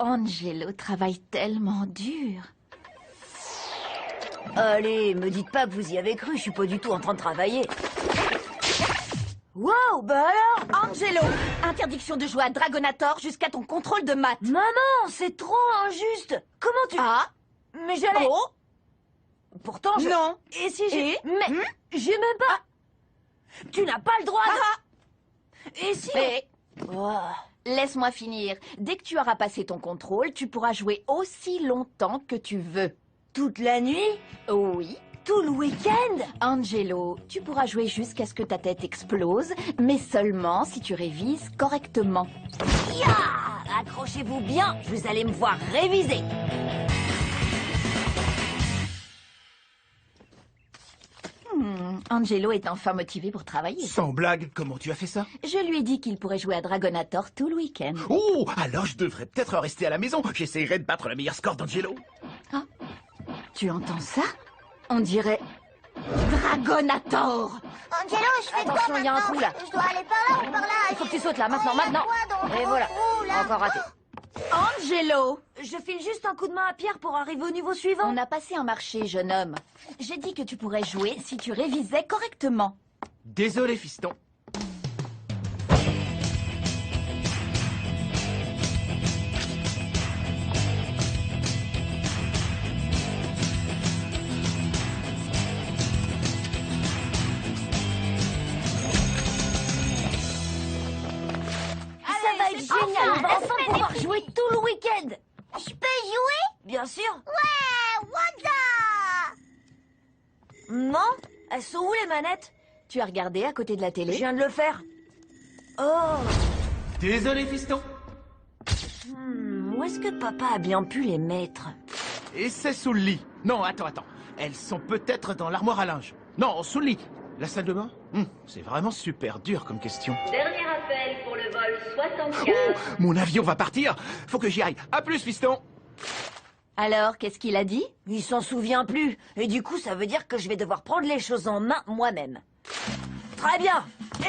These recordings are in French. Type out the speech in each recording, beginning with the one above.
Angelo travaille tellement dur. Allez, me dites pas que vous y avez cru, je suis pas du tout en train de travailler. Wow, bah alors, Angelo, interdiction de jouer à Dragonator jusqu'à ton contrôle de maths. maman, c'est trop injuste. Comment tu... Ah, Mais j'allais... oh, Pourtant, je... non. Et si j'ai... Et Mais j'ai même pas... Tu n'as pas le droit de... Et si... Mais Oh. laisse-moi finir. Dès que tu auras passé ton contrôle, tu pourras jouer aussi longtemps que tu veux. Toute la nuit? Oui. Tout le week-end? Angelo, tu pourras jouer jusqu'à ce que ta tête explose, mais seulement si tu révises correctement. Ya! Accrochez-vous bien, vous allez me voir réviser. Angelo est enfin motivé pour travailler. Sans blague, comment tu as fait ça? Je lui ai dit qu'il pourrait jouer à Dragonator tout le week-end. Oh, alors je devrais peut-être rester à la maison. J'essayerai de battre le meilleur score d'Angelo. Tu entends ça? On dirait Dragonator. Angelo, je fais quoi Attention, il y a un maintenant? trou là. Je dois aller par là ou par là? Il faut que tu sautes là, maintenant, maintenant. Et voilà, encore raté. Angelo, Je file juste un coup de main à Pierre pour arriver au niveau suivant. on a passé un marché, jeune homme. J'ai dit que tu pourrais jouer si tu révisais correctement. Désolé, fiston. Ça va être génial, on va enfin pouvoir jouer tout le week-end. Je peux jouer? Bien sûr. Ouais, Wanda! Non? Elles sont où les manettes? Tu as regardé à côté de la Je télé? viens de le faire. Oh, Désolé, fiston. où est-ce que papa a bien pu les mettre? Et c'est sous le lit. Non, attends. Elles sont peut-être dans l'armoire à linge. Non, sous le lit. La salle de bain? C'est vraiment super dur comme question. Dernier appel pour le vol 64. Ouh, mon avion va partir. Faut que j'y aille. À plus, fiston. Alors, qu'est-ce qu'il a dit? Il s'en souvient plus. Et du coup, ça veut dire que je vais devoir prendre les choses en main moi-même. Très bien.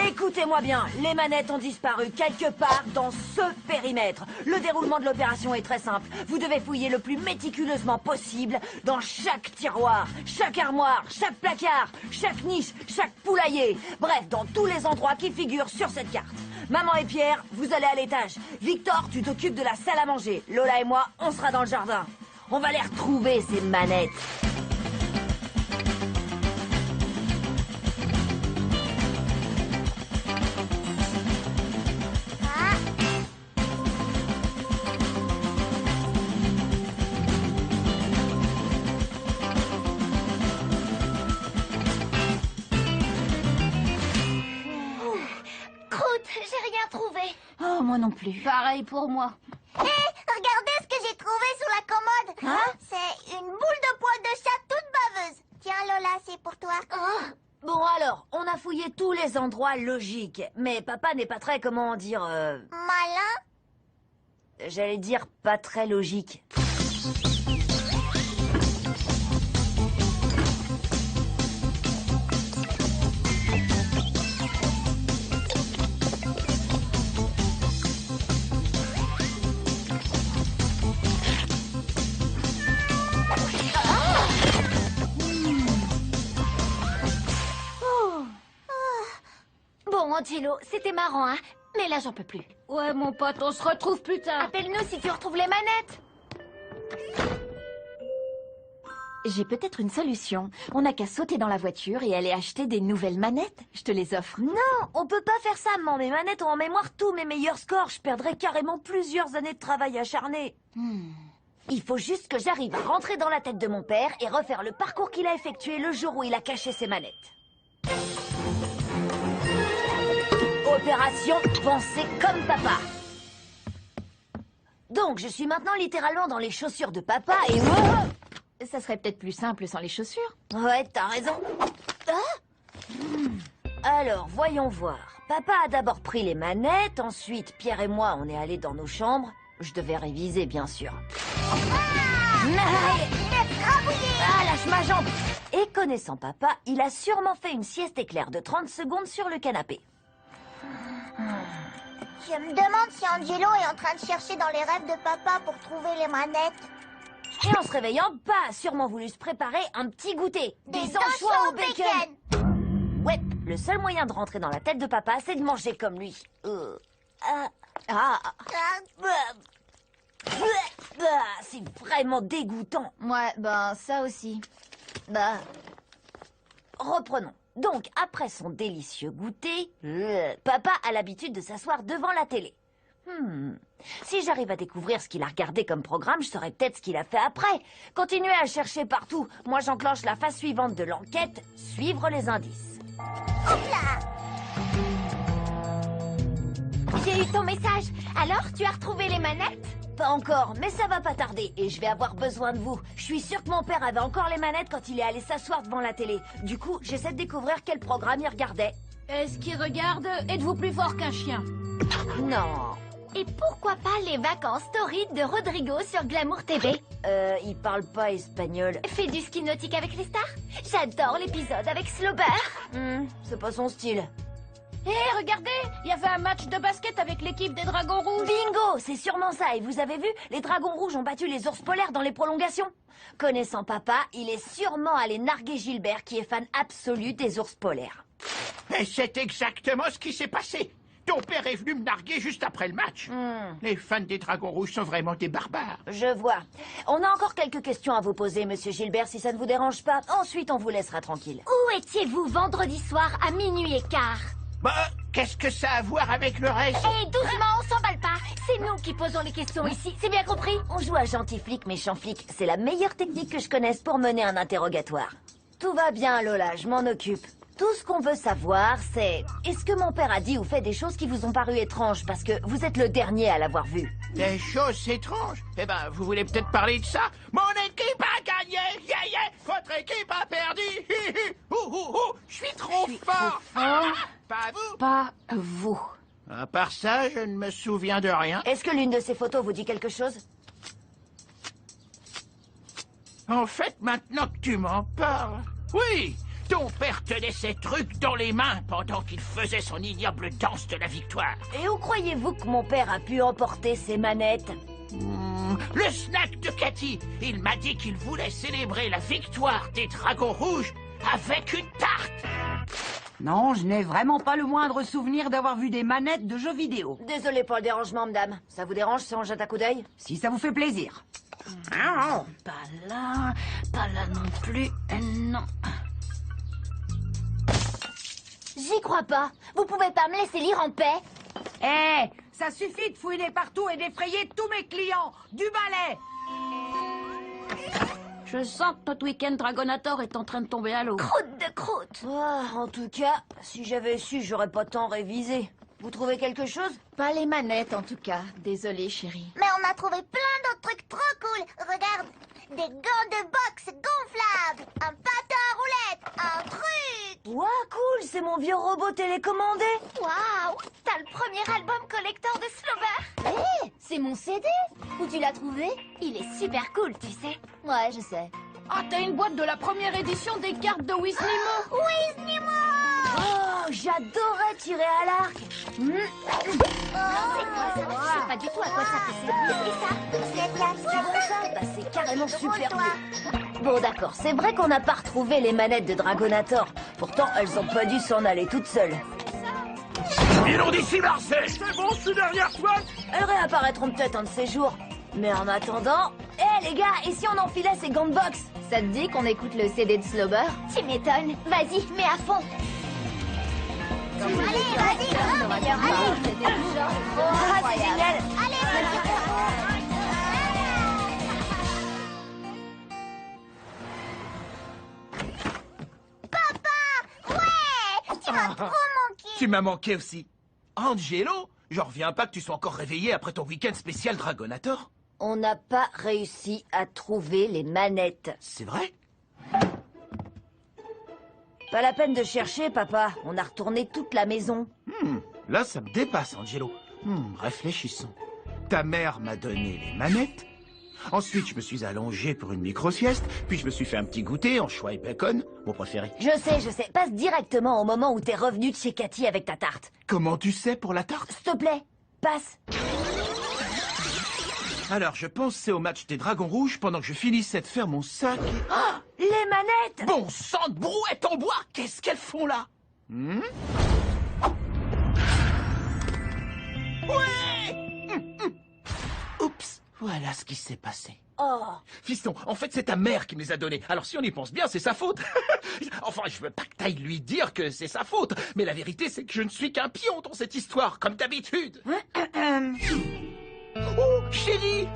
Écoutez-moi bien. Les manettes ont disparu quelque part dans ce périmètre. Le déroulement de l'opération est très simple. Vous devez fouiller le plus méticuleusement possible dans chaque tiroir, chaque armoire, chaque placard, chaque niche, chaque poulailler. Bref, dans tous les endroits qui figurent sur cette carte. Maman et Pierre, vous allez à l'étage. Victor, tu t'occupes de la salle à manger. Lola et moi, on sera dans le jardin. On va les retrouver, ces manettes. Croûte, j'ai rien trouvé. Oh, moi non plus. Pareil pour moi. Hé, regardez ce que j'ai trouvé sous la commode. Hein? C'est une boule de poils de chat toute baveuse. Tiens, Lola, c'est pour toi. Bon alors, on a fouillé tous les endroits logiques. Mais papa n'est pas très, comment dire... Malin? J'allais dire pas très logique. Bon, Angelo, c'était marrant, hein? Mais là, j'en peux plus. Ouais, mon pote, on se retrouve plus tard. Appelle-nous si tu retrouves les manettes. J'ai peut-être une solution. On n'a qu'à sauter dans la voiture et aller acheter des nouvelles manettes. Je te les offre. Non, on peut pas faire ça, maman. Mes manettes ont en mémoire tous mes meilleurs scores. Je perdrais carrément plusieurs années de travail acharné. Il faut juste que j'arrive à rentrer dans la tête de mon père et refaire le parcours qu'il a effectué le jour où il a caché ses manettes. Opération penser comme papa. Donc, je suis maintenant littéralement dans les chaussures de papa et... Ça serait peut-être plus simple sans les chaussures. Ouais, t'as raison. Alors, voyons voir. Papa a d'abord pris les manettes, ensuite Pierre et moi, on est allés dans nos chambres. Je devais réviser, bien sûr. Ah, lâche ma jambe! Et connaissant papa, il a sûrement fait une sieste éclair de 30 secondes sur le canapé. Je me demande si Angelo est en train de chercher dans les rêves de papa pour trouver les manettes. Et en se réveillant, Pa a sûrement voulu se préparer un petit goûter. Des anchois au bacon. Ouais, le seul moyen de rentrer dans la tête de papa, c'est de manger comme lui. C'est vraiment dégoûtant. Ouais, ben ça aussi. Bah, Reprenons. Donc, après son délicieux goûter, papa a l'habitude de s'asseoir devant la télé. Si j'arrive à découvrir ce qu'il a regardé comme programme, je saurai peut-être ce qu'il a fait après. Continuez à chercher partout. Moi, j'enclenche la phase suivante de l'enquête, suivre les indices. j'ai eu ton message. Alors, tu as retrouvé les manettes? Pas encore, mais ça va pas tarder et je vais avoir besoin de vous. Je suis sûre que mon père avait encore les manettes quand il est allé s'asseoir devant la télé. Du coup, j'essaie de découvrir quel programme il regardait. Est-ce qu'il regarde Êtes-vous plus fort qu'un chien? Non. Et pourquoi pas les vacances torrides de Rodrigo sur Glamour TV? Il parle pas espagnol. Fais du ski nautique avec les stars? J'adore l'épisode avec Slober. C'est pas son style. Hé, regardez, il y avait un match de basket avec l'équipe des Dragons Rouges. Bingo, c'est sûrement ça. Et vous avez vu, les Dragons Rouges ont battu les ours polaires dans les prolongations. Connaissant papa, il est sûrement allé narguer Gilbert, qui est fan absolu des ours polaires. Et c'est exactement ce qui s'est passé. Ton père est venu me narguer juste après le match. Les fans des Dragons Rouges sont vraiment des barbares. Je vois. On a encore quelques questions à vous poser, monsieur Gilbert, si ça ne vous dérange pas. Ensuite, on vous laissera tranquille. Où étiez-vous vendredi soir à 00h15? Bah, qu'est-ce que ça a à voir avec le reste? Eh, doucement, on s'emballe pas. C'est nous qui posons les questions ici, c'est bien compris? On joue à gentil flic, méchant flic. C'est la meilleure technique que je connaisse pour mener un interrogatoire. Tout va bien, Lola, je m'en occupe. Tout ce qu'on veut savoir, c'est... Est-ce que mon père a dit ou fait des choses qui vous ont paru étranges? Parce que vous êtes le dernier à l'avoir vu. Des choses étranges? Eh ben, vous voulez peut-être parler de ça? Mon équipe a gagné! Yeah, yeah! Votre équipe a perdu! Hi, hi. Je suis trop fort! Pas vous? Pas vous. À part ça, je ne me souviens de rien. Est-ce que l'une de ces photos vous dit quelque chose? En fait, maintenant que tu m'en parles... Oui! Ton père tenait ces trucs dans les mains pendant qu'il faisait son ignoble danse de la victoire. Et où croyez-vous que mon père a pu emporter ces manettes? Le snack de Cathy. Il m'a dit qu'il voulait célébrer la victoire des Dragons Rouges avec une tarte. Non, je n'ai vraiment pas le moindre souvenir d'avoir vu des manettes de jeux vidéo. Désolé pour le dérangement, madame. Ça vous dérange si on jette un coup d'œil? Si ça vous fait plaisir. Pas là non plus, non. J'y crois pas. Vous pouvez pas me laisser lire en paix? Eh, ça suffit de fouiner partout et d'effrayer tous mes clients. Du balai. Je sens que notre week-end Dragonator est en train de tomber à l'eau. Croûte de croûte. En tout cas, si j'avais su, j'aurais pas tant révisé. Vous trouvez quelque chose? Pas les manettes, en tout cas. Désolée, chérie. Mais on a trouvé plein d'autres trucs trop cool. Regarde, des gants de boxe gonflables, un patin à roulettes, un truc. Ouah, cool, c'est mon vieux robot télécommandé. Waouh! T'as le premier album collector de Slober. Hé, c'est mon CD. Où tu l'as trouvé? Il est super cool, tu sais. Ouais, je sais. Ah, t'as une boîte de la première édition des cartes de Wisnimo. Oh, j'adorais tirer à l'arc. C'est quoi ça? Je sais pas du tout à quoi ça peut servir. Et ça? C'est de la Tu vois ça? Bah, c'est carrément super vieux. Bon, d'accord, c'est vrai qu'on n'a pas retrouvé les manettes de Dragonator. Pourtant, elles ont pas dû s'en aller toutes seules. Ils ont d'ici, Marseille! C'est bon, je suis derrière toi! Elles réapparaîtront peut-être un de ces jours. Mais en attendant... les gars, et si on enfilait ces gants de boxe? Ça te dit qu'on écoute le CD de Slober? Tu m'étonnes. Vas-y, mets à fond. Allez, vas-y, allez. C'est génial. Papa, ouais, tu m'as trop manqué. Tu m'as manqué aussi. Angelo, j'en reviens pas que tu sois encore réveillé après ton week-end spécial Dragonator. On n'a pas réussi à trouver les manettes. C'est vrai? Pas la peine de chercher, papa. On a retourné toute la maison. Là, ça me dépasse, Angelo. Réfléchissons. Ta mère m'a donné les manettes. Ensuite, je me suis allongé pour une micro-sieste. Puis je me suis fait un petit goûter, anchois et bacon, mon préféré. Je sais. Passe directement au moment où t'es revenu de chez Cathy avec ta tarte. Comment tu sais pour la tarte? S'il te plaît. passe? Alors, je pensais au match des Dragons Rouges pendant que je finissais de faire mon sac. Les manettes! Bon sang de brouette en bois! Qu'est-ce qu'elles font là? Ouais! Oups! Voilà ce qui s'est passé. Oh, Fiston, en fait, c'est ta mère qui me les a donnés. Alors, si on y pense bien, c'est sa faute. Enfin, je veux pas que t'ailles lui dire que c'est sa faute. Mais la vérité, c'est que je ne suis qu'un pion dans cette histoire, comme d'habitude. Oh, chérie!